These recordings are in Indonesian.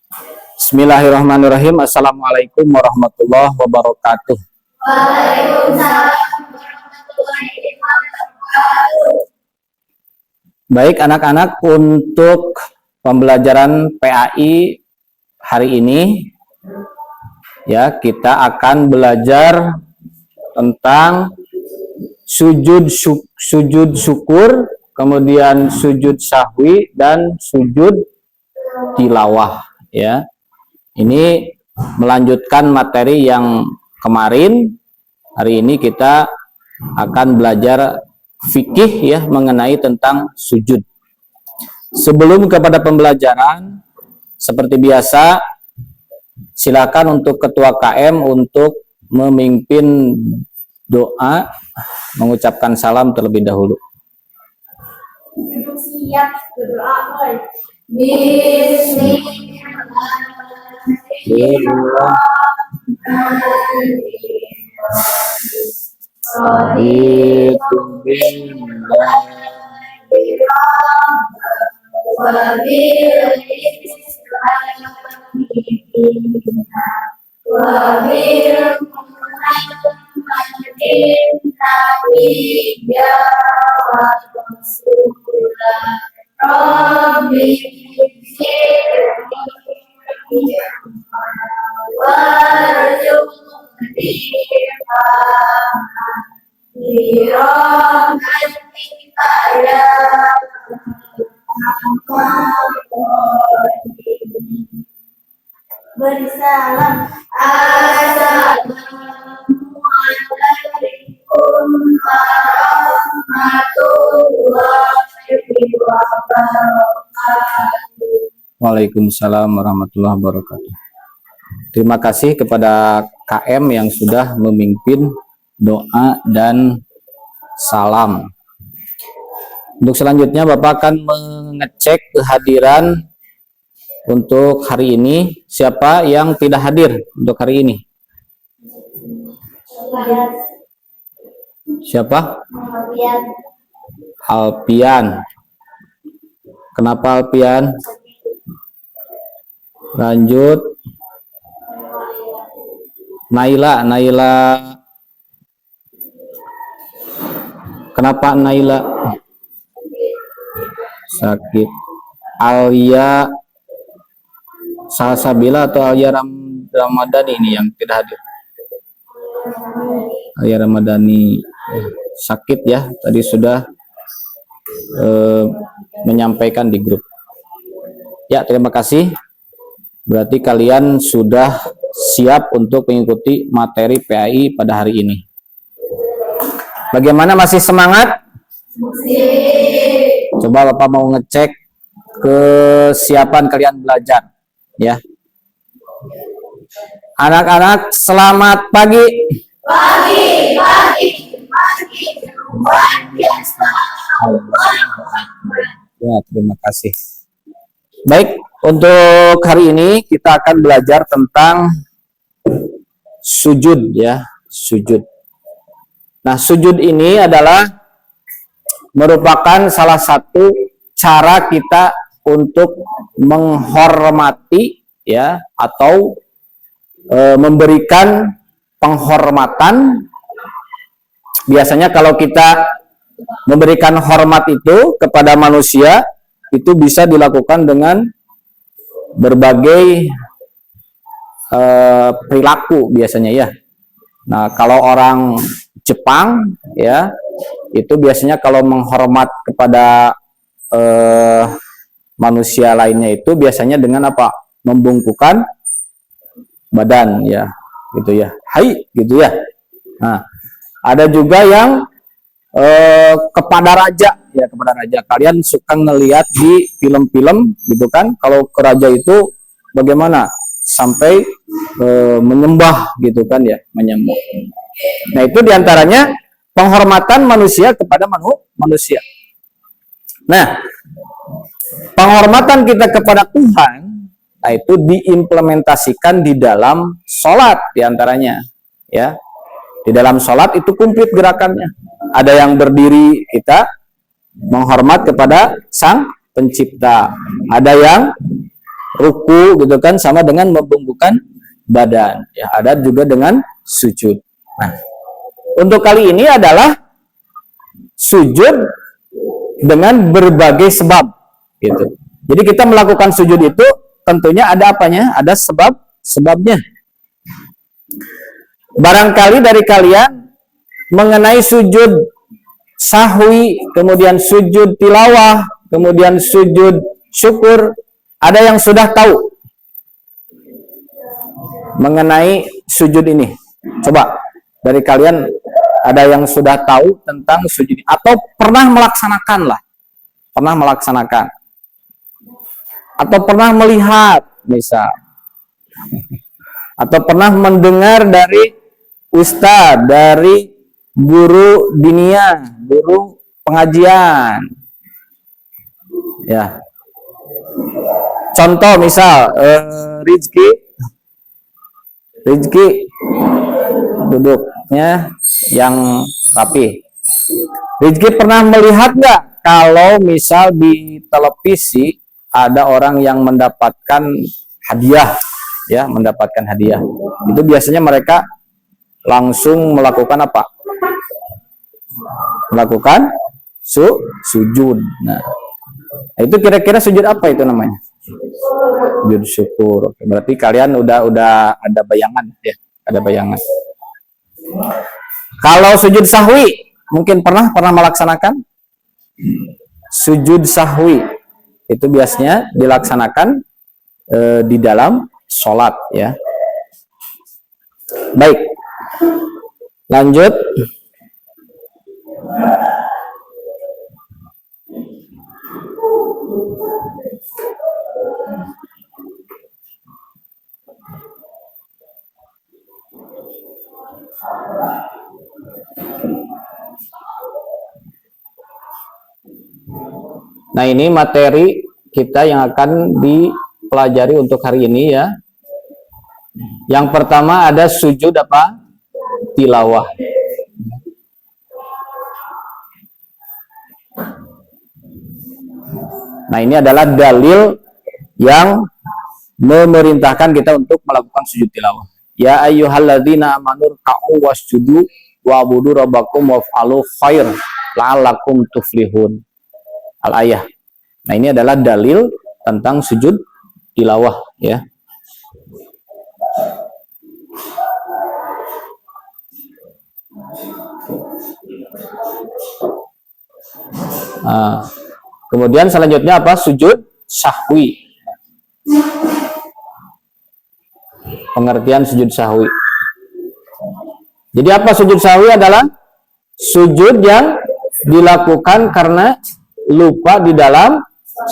Bismillahirrahmanirrahim. Assalamualaikum warahmatullahi wabarakatuh. Waalaikumsalam warahmatullahi wabarakatuh. Baik anak-anak, untuk pembelajaran PAI hari ini ya, kita akan belajar tentang sujud syukur, kemudian sujud sahwi dan sujud tilawah ya. Ini melanjutkan materi yang kemarin. Hari ini kita akan belajar fikih ya mengenai tentang sujud. Sebelum kepada pembelajaran, seperti biasa, silakan untuk ketua KM untuk memimpin doa, mengucapkan salam terlebih dahulu. Siap berdoa. Bersalam. Assalamualaikum warahmatullahi wabarakatuh. Waalaikumsalam warahmatullahi wabarakatuh. Terima kasih kepada KM yang sudah memimpin doa dan salam. Untuk selanjutnya Bapak akan mengecek kehadiran untuk hari ini. Siapa yang tidak hadir untuk hari ini? Siapa? Alpian. Kenapa Alpian? Lanjut. Naila. Kenapa Naila? Sakit. Alia Salsabila atau Alia Ramadhani ini yang tidak hadir? Alia Ramadhani sakit ya, tadi sudah menyampaikan di grup. Ya, terima kasih. Berarti kalian sudah siap untuk mengikuti materi PAI pada hari ini. Bagaimana, masih semangat? Coba Bapak mau ngecek kesiapan kalian belajar ya. Anak-anak, selamat pagi. Pagi. Ya, terima kasih. Baik, untuk hari ini kita akan belajar tentang sujud ya, sujud. Nah, sujud ini adalah merupakan salah satu cara kita untuk menghormati ya, atau memberikan penghormatan. Biasanya kalau kita memberikan hormat itu kepada manusia, itu bisa dilakukan dengan berbagai perilaku biasanya ya. Nah, kalau orang Jepang ya, itu biasanya kalau menghormat kepada manusia lainnya itu biasanya dengan apa? Membungkukkan badan ya, gitu ya. Hai, gitu ya. Nah, ada juga yang kepada raja ya, kepada raja. Kalian suka ngelihat di film-film gitu kan, kalau ke raja itu bagaimana sampai menyembah gitu kan ya, menyembah. Nah, itu diantaranya penghormatan manusia kepada manusia. Nah, penghormatan kita kepada Tuhan, nah itu diimplementasikan di dalam sholat diantaranya ya. Di dalam sholat itu komplit gerakannya. Ada yang berdiri, kita menghormat kepada Sang Pencipta. Ada yang ruku gitu kan, sama dengan membungkukkan badan. Ya, ada juga dengan sujud. Nah, untuk kali ini adalah sujud dengan berbagai sebab gitu. Jadi kita melakukan sujud itu tentunya ada apanya? Ada sebabnya. Barangkali dari kalian mengenai sujud sahwi, kemudian sujud tilawah, kemudian sujud syukur, ada yang sudah tahu mengenai sujud ini? Coba dari kalian ada yang sudah tahu tentang sujud ini atau pernah melaksanakan lah, pernah melaksanakan atau pernah melihat misal, atau pernah mendengar dari ustadz, dari guru diniyah, guru pengajian. Ya. Contoh misal Rizki duduknya yang rapi. Rizki pernah melihat nggak kalau misal di televisi ada orang yang mendapatkan hadiah, ya, mendapatkan hadiah. Itu biasanya mereka langsung melakukan apa? Melakukan sujud. Nah, itu kira-kira sujud apa itu namanya? Sujud syukur. Berarti kalian udah ada bayangan, ya, ada bayangan. Kalau sujud sahwi, mungkin pernah melaksanakan sujud sahwi. Itu biasanya dilaksanakan di dalam sholat, ya. Baik, lanjut. Nah, ini materi kita yang akan dipelajari untuk hari ini, ya. Yang pertama ada sujud apa? Tilawah. Nah, ini adalah dalil yang memerintahkan kita untuk melakukan sujud tilawah. Ya ayyuhalladzina amanu ruk'u wasjudu wa'budu rabbakum waf'alu khair la'allakum tuflihun. Al-ayah. Nah, ini adalah dalil tentang sujud tilawah, ya. Nah, kemudian selanjutnya apa? Sujud sahwi. Pengertian sujud sahwi. Jadi apa sujud sahwi? Adalah sujud yang dilakukan karena lupa di dalam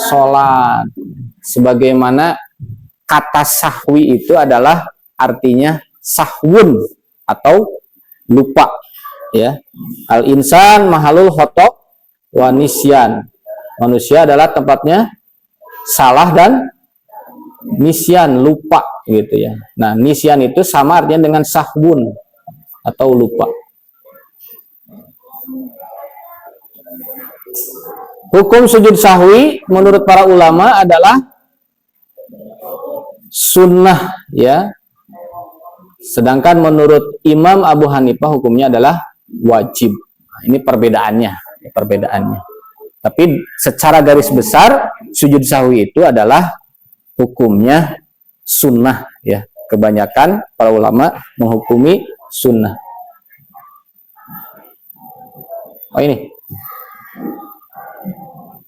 sholat. Sebagaimana kata sahwi itu adalah artinya sahwun atau lupa, ya. Al insan mahalul khotok wa nisyan. Manusia adalah tempatnya salah dan nisyan, lupa gitu, ya. Nah, nisyan itu sama artinya dengan sahwun atau lupa. Hukum sujud sahwi menurut para ulama adalah sunnah, ya. Sedangkan menurut Imam Abu Hanifah hukumnya adalah wajib. Nah, ini perbedaannya. Tapi secara garis besar sujud sahwi itu adalah hukumnya sunnah, ya. Kebanyakan para ulama menghukumi sunnah. Oh, ini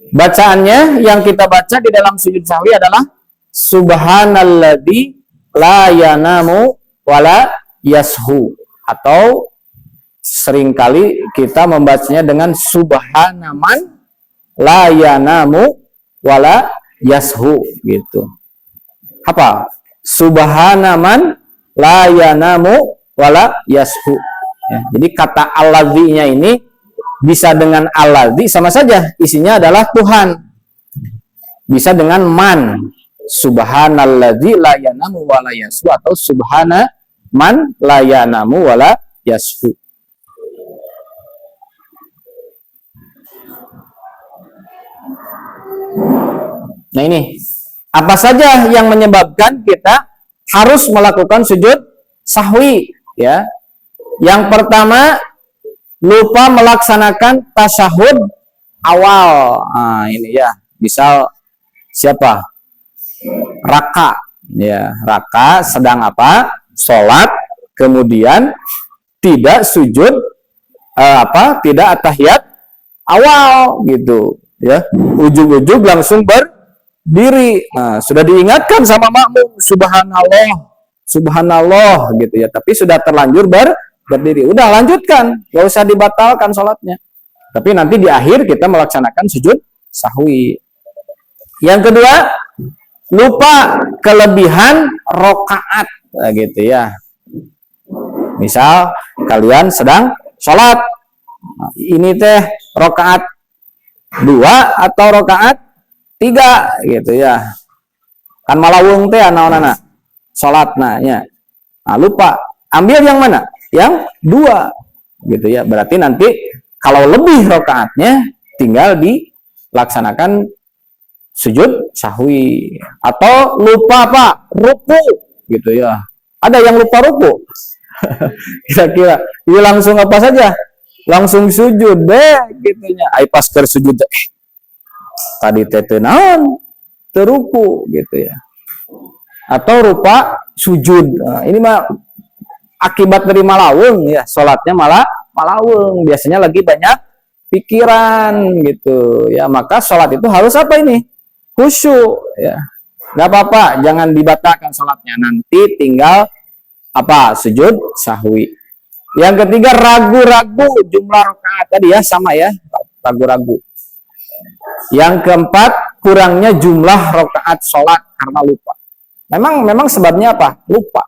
bacaannya yang kita baca di dalam sujud sahwi adalah subhanalladzi la yanamu wala yashu, atau seringkali kita membacanya dengan subhanaman la yanamu wala yashu gitu. Apa? Subhanaman la yanamu wala yashu, ya. Jadi kata alladzi-nya ini bisa dengan alladzi, sama saja isinya adalah Tuhan. Bisa dengan man, subhanalladzi la yanamu wa la yashu, atau subhana man la yanamu wa la yashu. Nah, ini Apa saja yang menyebabkan kita harus melakukan sujud sahwi, ya? Yang pertama, lupa melaksanakan tasyahud awal. Nah, ini ya, misal siapa? Raka, ya, raka sedang apa? Sholat, kemudian tidak sujud tidak atahiyat awal gitu, ya. Ujug-ujug langsung berdiri. Nah, sudah diingatkan sama makmum, subhanallah, subhanallah gitu ya, tapi sudah terlanjur berdiri. Udah lanjutkan, gak usah dibatalkan sholatnya. Tapi nanti di akhir kita melaksanakan sujud sahwi. Yang kedua, lupa kelebihan rokaat, nah, gitu ya. Misal kalian sedang sholat, ini teh rokaat 2 atau rokaat 3 gitu ya. Kan malawung teh naon-naona sholat nanya. Nah, lupa ambil yang mana? Yang 2 gitu ya. Berarti nanti kalau lebih rokaatnya tinggal dilaksanakan sujud sahwi. Atau lupa apa? Ruku gitu ya. Ada yang lupa ruku. Kira-kira dia langsung apa saja? Langsung sujud deh gitunya. Ai pas keur sujud tadi teh teu naon? Teu ruku gitu ya. Atau rupa sujud. Nah, ini mah akibat dari malawung ya, salatnya malah malawung. Biasanya lagi banyak pikiran gitu ya. Maka salat itu harus apa ini? Khusyuk ya. Enggak apa-apa, jangan dibatalkan salatnya. Nanti tinggal apa? Sujud sahwi. Yang ketiga, ragu-ragu jumlah rakaat tadi ya, sama ya, ragu-ragu. Yang keempat, kurangnya jumlah rakaat sholat karena lupa. Memang sebabnya apa? Lupa.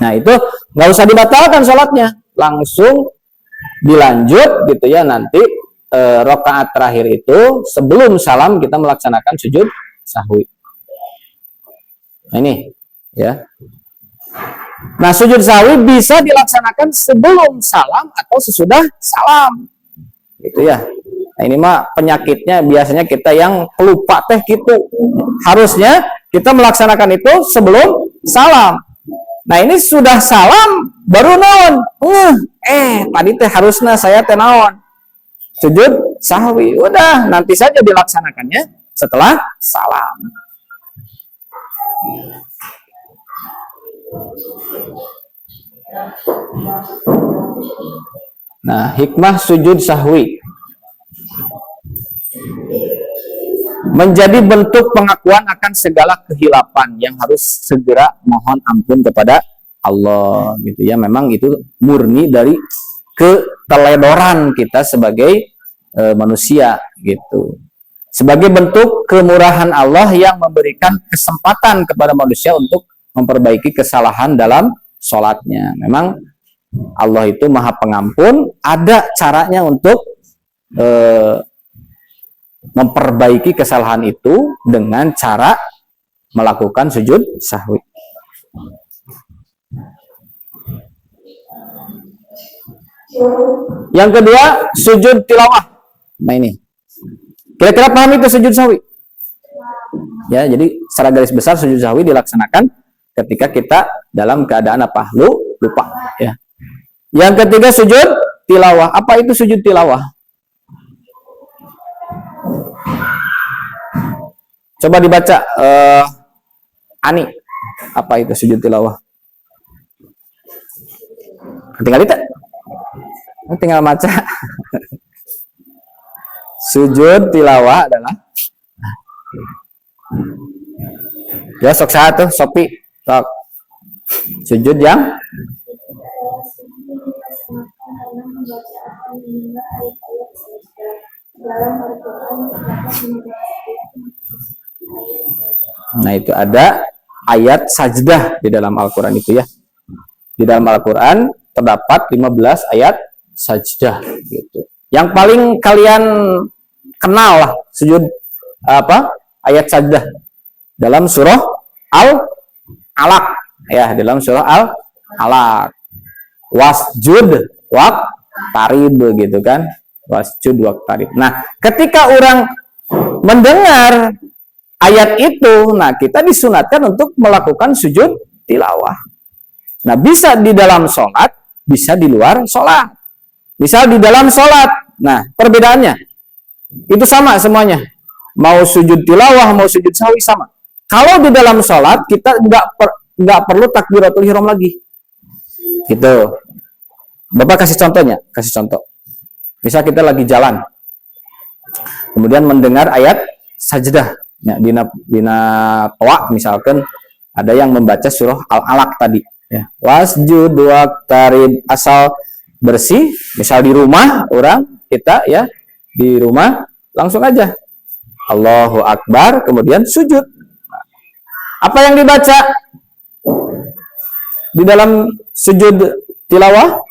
Nah, itu nggak usah dibatalkan sholatnya, langsung dilanjut gitu ya. Nanti rakaat terakhir itu sebelum salam kita melaksanakan sujud sahwi. Nah, ini ya. Nah, sujud sahwi bisa dilaksanakan sebelum salam atau sesudah salam. Gitu ya. Nah, ini mah penyakitnya biasanya kita yang pelupa teh gitu. Harusnya kita melaksanakan itu sebelum salam. Nah, ini sudah salam baru naon. Tadi teh harusnya saya teh naon. Sujud sahwi. Udah, nanti saja dilaksanakannya setelah salam. Nah, hikmah sujud sahwi menjadi bentuk pengakuan akan segala kehilapan yang harus segera mohon ampun kepada Allah gitu ya. Memang itu murni dari keteledoran kita sebagai manusia gitu. Sebagai bentuk kemurahan Allah yang memberikan kesempatan kepada manusia untuk memperbaiki kesalahan dalam sholatnya. Memang Allah itu maha pengampun, ada caranya untuk memperbaiki kesalahan itu dengan cara melakukan sujud sahwi. Yang kedua, sujud tilawah. Nah, ini kira-kira paham itu sujud sahwi? Ya, jadi secara garis besar sujud sahwi dilaksanakan ketika kita dalam keadaan apa? Lupa ya. Yang ketiga, sujud tilawah. Apa itu sujud tilawah? Coba dibaca, Ani. Apa itu sujud tilawah? Tinggal itu. Tinggal baca. Sujud tilawah adalah ya, sok satu, Sopi. Sok. Sujud yang nah, itu ada ayat sajdah di dalam Al-Quran itu ya. Di dalam Al-Quran terdapat 15 ayat sajdah gitu. Yang paling kalian kenal lah sujud apa? Ayat sajdah dalam surah Al-Alaq ya, dalam surah Al-Alaq. Wasjud waqtarib gitu kan. Wasjud waqtarib. Nah, ketika orang mendengar ayat itu, nah kita disunatkan untuk melakukan sujud tilawah. Nah, bisa di dalam sholat, bisa di luar sholat. Misal di dalam sholat, nah perbedaannya itu sama semuanya. Mau sujud tilawah, mau sujud sahwi sama. Kalau di dalam sholat kita nggak perlu takbiratul ihram lagi. Gitu. Bapak kasih contohnya, kasih contoh. Misal kita lagi jalan, kemudian mendengar ayat sajdah. Ya, dina toa misalkan ada yang membaca surah Al-Alaq tadi. Ya. Wasjud waqtarib, asal bersih. Misal di rumah orang kita ya di rumah langsung aja Allahu Akbar, kemudian sujud. Apa yang dibaca di dalam sujud tilawah?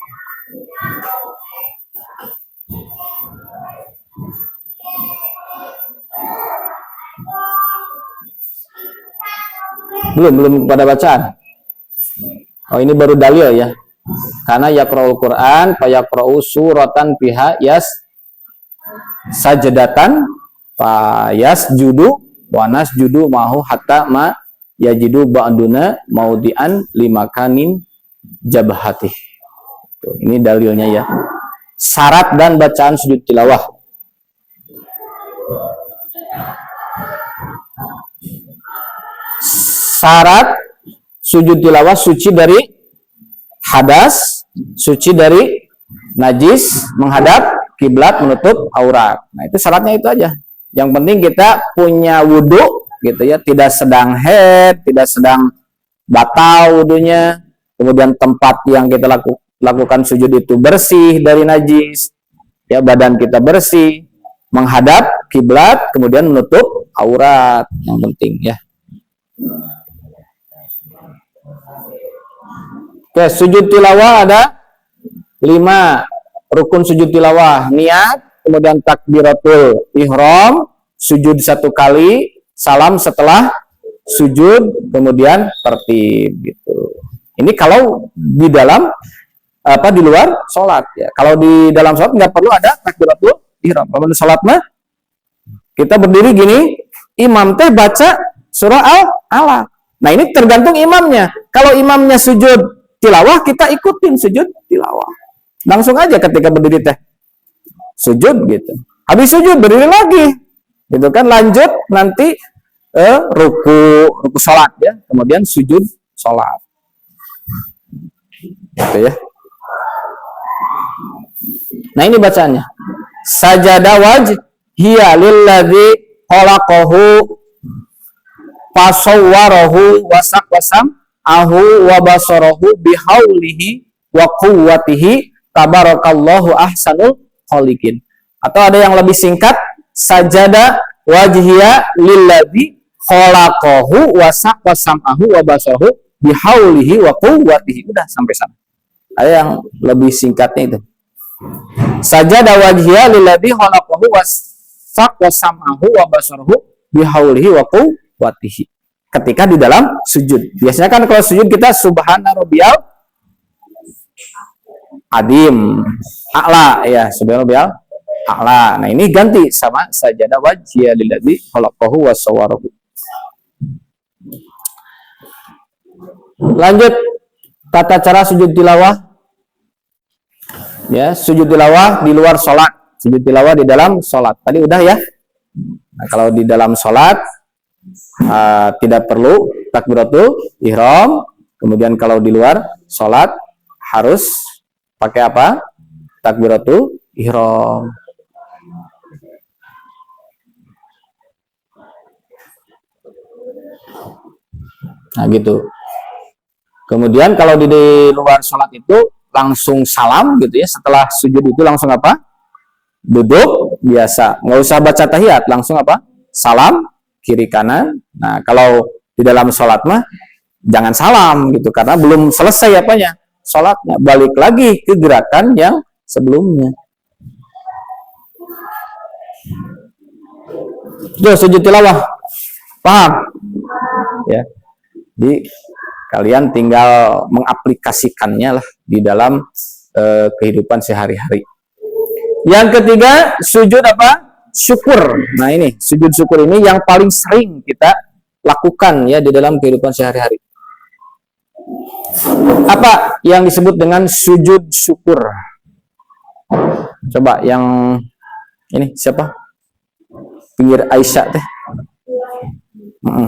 Belum pada bacaan. Oh, ini baru dalil ya. Karena yaqra'ul Quran, fa yaqra'u suratan fiha sajdatan fa yasjudu wa nasjudu mahu hatta ma yajidu ba'duna maudian limakanin jabhatih. Ini dalilnya ya. Syarat dan bacaan sujud tilawah. Syarat sujud tilawah suci dari hadas, suci dari najis, menghadap kiblat, menutup aurat. Nah, itu syaratnya itu aja. Yang penting kita punya wudhu gitu ya, tidak sedang haid, tidak sedang batal wudhunya. Kemudian tempat yang kita lakukan sujud itu bersih dari najis, ya, badan kita bersih, menghadap kiblat, kemudian menutup aurat. Yang penting ya. Oke, sujud tilawah ada 5 rukun sujud tilawah. Niat, kemudian takbiratul ihram, sujud 1 kali, salam setelah sujud, kemudian tertib gitu. Ini kalau di dalam di luar sholat ya. Kalau di dalam sholat nggak perlu ada takbiratul ihram. Kalau di sholat mah kita berdiri gini, imam teh baca surah Al-Alaq. Nah, ini tergantung imamnya. Kalau imamnya sujud tilawah, kita ikutin sujud tilawah. Langsung aja ketika berdiri teh sujud gitu. Habis sujud berdiri lagi. Gitu kan, lanjut nanti ruku salat ya. Kemudian sujud salat. Gitu ya. Nah, ini bacaannya. Sajada wajhiya lilladzi khalaqahu fasawwarahu wasam ahu wa basarahu bihaulihi wa quwwatihi tabarakallahu ahsanul khaliqin. Atau ada yang lebih singkat, sajada wajhiya lilladzi khalaqahu wasam-ahu wa basarahu bihaulihi wa quwwatihi. Udah sampai sana. Ada yang lebih singkatnya itu. Sajada wajhiya lilladzi khalaqahu wasam-ahu wa basarahu bihaulihi wa quwwatihi. Ketika di dalam sujud. Biasanya kan kalau sujud kita subhana rabbiyal adim, a'la ya, subhana rabbiyal a'la. Nah, ini ganti sama sajada wajhiya lilladzi khalaqahu wa sawwarahu. Lanjut tata cara sujud tilawah. Ya, sujud tilawah di luar sholat, sujud tilawah di dalam sholat. Tadi udah ya. Nah, kalau di dalam sholat tidak perlu takbiratul ihram. Kemudian kalau di luar sholat harus pakai apa? Takbiratul ihram. Nah, gitu. Kemudian kalau di luar sholat itu langsung salam gitu ya. Setelah sujud itu langsung apa? Duduk biasa. Nggak usah baca tahiyat, langsung apa? Salam kiri kanan. Nah, kalau di dalam sholat mah jangan salam gitu, karena belum selesai apanya sholatnya, balik lagi ke gerakan yang sebelumnya. Tuh, sujud tilawah paham ya. Jadi kalian tinggal mengaplikasikannya lah di dalam kehidupan sehari-hari. Yang ketiga, sujud apa? syukur. Nah ini sujud syukur ini yang paling sering kita lakukan ya di dalam kehidupan sehari-hari. Apa yang disebut dengan sujud syukur? Coba yang ini siapa? Pinggir Aisyah teh.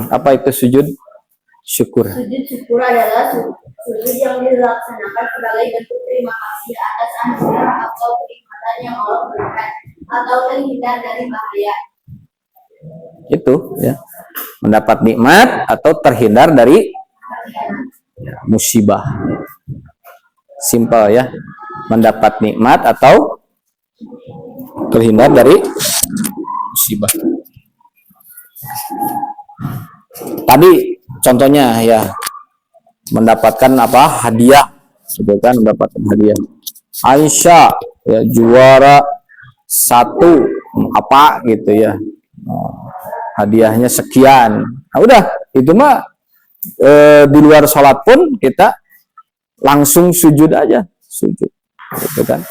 Apa itu sujud syukur? Sujud syukur adalah sujud yang dilaksanakan sebagai bentuk terima kasih atas anugerah atau kenikmatan yang Allah berikan atau terhindar dari bahaya. Itu ya, mendapat nikmat atau terhindar dari musibah. Simpel ya, mendapat nikmat atau terhindar dari musibah. Tadi contohnya ya, mendapatkan apa? Hadiah, gitu kan, mendapatkan hadiah. Aisyah ya juara 1 apa gitu ya. Hadiahnya sekian. Nah, udah, itu mah di luar sholat pun kita langsung sujud aja, sujud, gitu kan.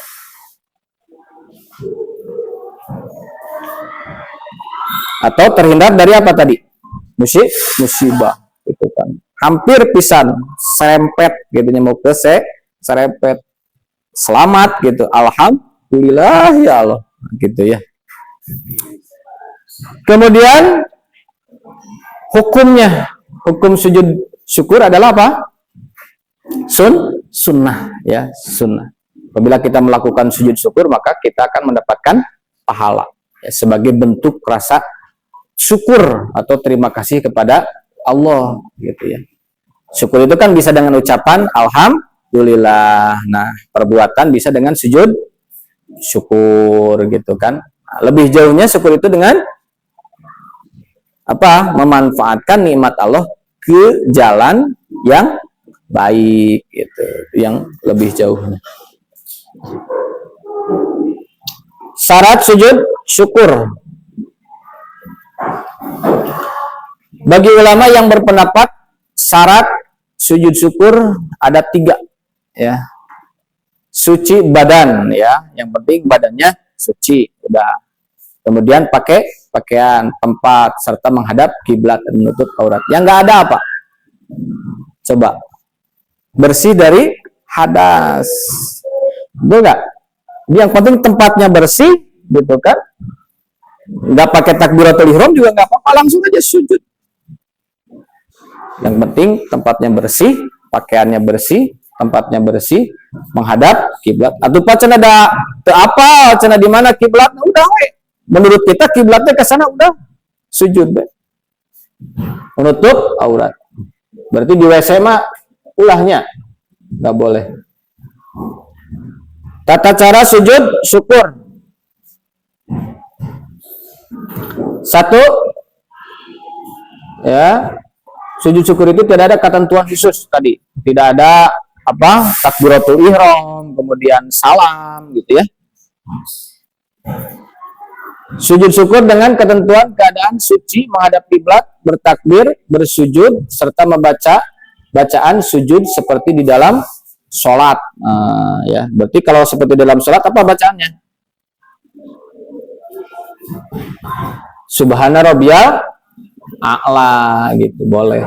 Atau terhindar dari apa tadi? Musibah, gitu kan. Hampir pisan serempet, gitu mau ke serempet. Selamat gitu, alhamdulillah ya Allah, gitu ya. Kemudian hukum sujud syukur adalah apa? Sunnah ya, sunnah. Apabila kita melakukan sujud syukur, maka kita akan mendapatkan pahala ya, sebagai bentuk rasa syukur atau terima kasih kepada Allah, gitu ya. Syukur itu kan bisa dengan ucapan alhamdulillah. Nah, perbuatan bisa dengan sujud syukur, gitu kan. Nah, lebih jauhnya syukur itu dengan apa? Memanfaatkan nikmat Allah ke jalan yang baik, gitu. Yang lebih jauhnya. Syarat sujud syukur. Bagi ulama yang berpendapat syarat sujud syukur ada 3 ya. Suci badan ya, yang penting badannya suci, udah. Kemudian pakai pakaian, tempat, serta menghadap kiblat dan menutup aurat. Yang enggak ada apa? Coba. Bersih dari hadas. Betul enggak? Yang penting tempatnya bersih, gitu kan? Enggak pakai takbiratul ihram juga enggak apa-apa, langsung aja sujud. Yang penting tempatnya bersih, pakaiannya bersih, tempatnya bersih, menghadap kiblat. Atau cenah ada apa? Cenah di mana kiblat? Udah we. Menurut kita kiblatnya ke sana, udah sujud we. Menutup aurat. Berarti di WC mah ulahnya enggak boleh. Tata cara sujud syukur. 1 ya, sujud syukur itu tidak ada ketentuan khusus tadi, tidak ada apa takbiratul ihram, kemudian salam, gitu ya. Sujud syukur dengan ketentuan keadaan suci, menghadap kiblat, bertakbir, bersujud, serta membaca bacaan sujud seperti di dalam sholat. Ya, berarti kalau seperti dalam sholat apa bacaannya? Subhana rabbiyal a'la, gitu, boleh.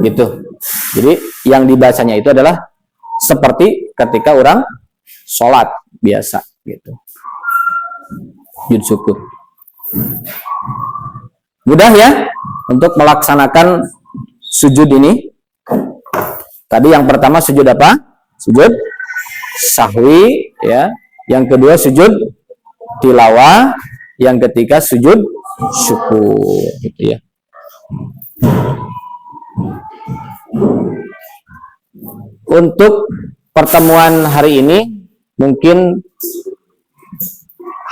Gitu. Jadi yang dibacanya itu adalah seperti ketika orang sholat biasa, gitu. Sujud syukur. Mudah ya untuk melaksanakan sujud ini. Tadi yang pertama sujud apa? Sujud sahwi ya. Yang kedua sujud tilawah, yang ketiga sujud syukur, gitu ya. Untuk pertemuan hari ini mungkin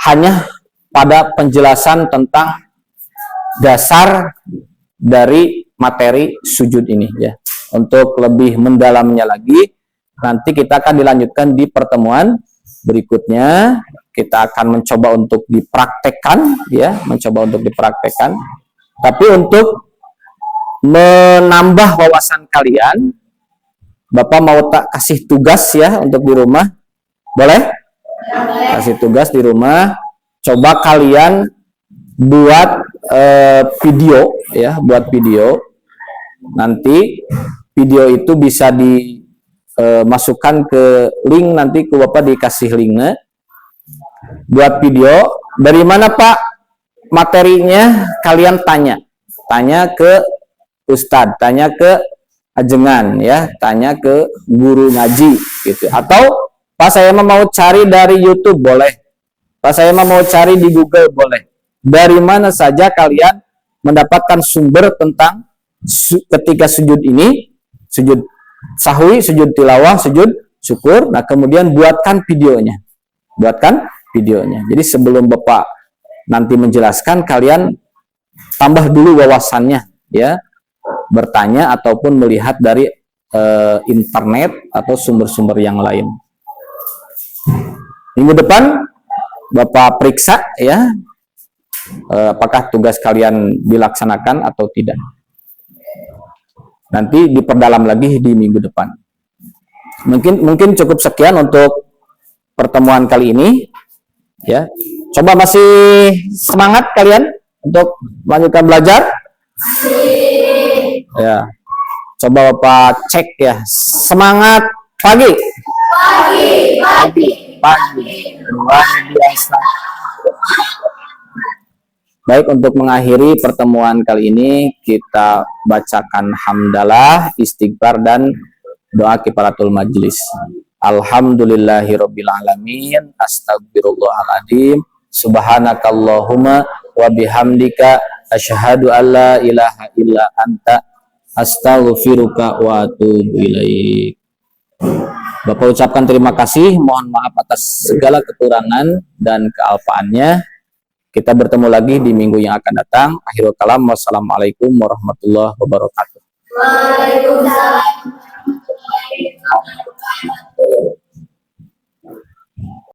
hanya pada penjelasan tentang dasar dari materi sujud ini ya. Untuk lebih mendalamnya lagi nanti kita akan dilanjutkan di pertemuan berikutnya. Kita akan mencoba untuk dipraktekkan ya, mencoba untuk dipraktekkan. Tapi untuk menambah wawasan kalian, Bapak mau tak kasih tugas ya untuk di rumah? Boleh? Kasih tugas di rumah, coba kalian buat video ya, buat video. Nanti video itu bisa dimasukkan ke link, nanti ke Bapak dikasih linknya. Buat video, dari mana Pak materinya, kalian tanya ke Ustadz, tanya ke ajengan ya, tanya ke guru ngaji gitu. Atau Pak saya mau cari dari YouTube boleh, Pak saya mau cari di Google boleh. Dari mana saja kalian mendapatkan sumber tentang ketika sujud ini, sujud sahwi, sujud tilawah, sujud syukur. Nah kemudian buatkan videonya, Jadi sebelum Bapak nanti menjelaskan, kalian tambah dulu wawasannya ya, bertanya ataupun melihat dari internet atau sumber-sumber yang lain. Minggu depan Bapak periksa ya, apakah tugas kalian dilaksanakan atau tidak. Nanti diperdalam lagi di minggu depan. Mungkin cukup sekian untuk pertemuan kali ini ya. Coba masih semangat kalian untuk melanjutkan belajar ya. Coba Bapak cek ya, semangat pagi luar biasa. Baik, untuk mengakhiri pertemuan kali ini kita bacakan hamdalah, istighfar dan doa kifaratul majlis. Alhamdulillahirabbil alamin, astagfirullahaladzim, subhanakallahumma wa bihamdika asyhadu an la ilaha illa anta astaghfiruka wa atubu ilaik. Bapak ucapkan terima kasih, mohon maaf atas segala kekurangan dan kealpaannya. Kita bertemu lagi di minggu yang akan datang. Akhirul kalam, wassalamualaikum warahmatullahi wabarakatuh.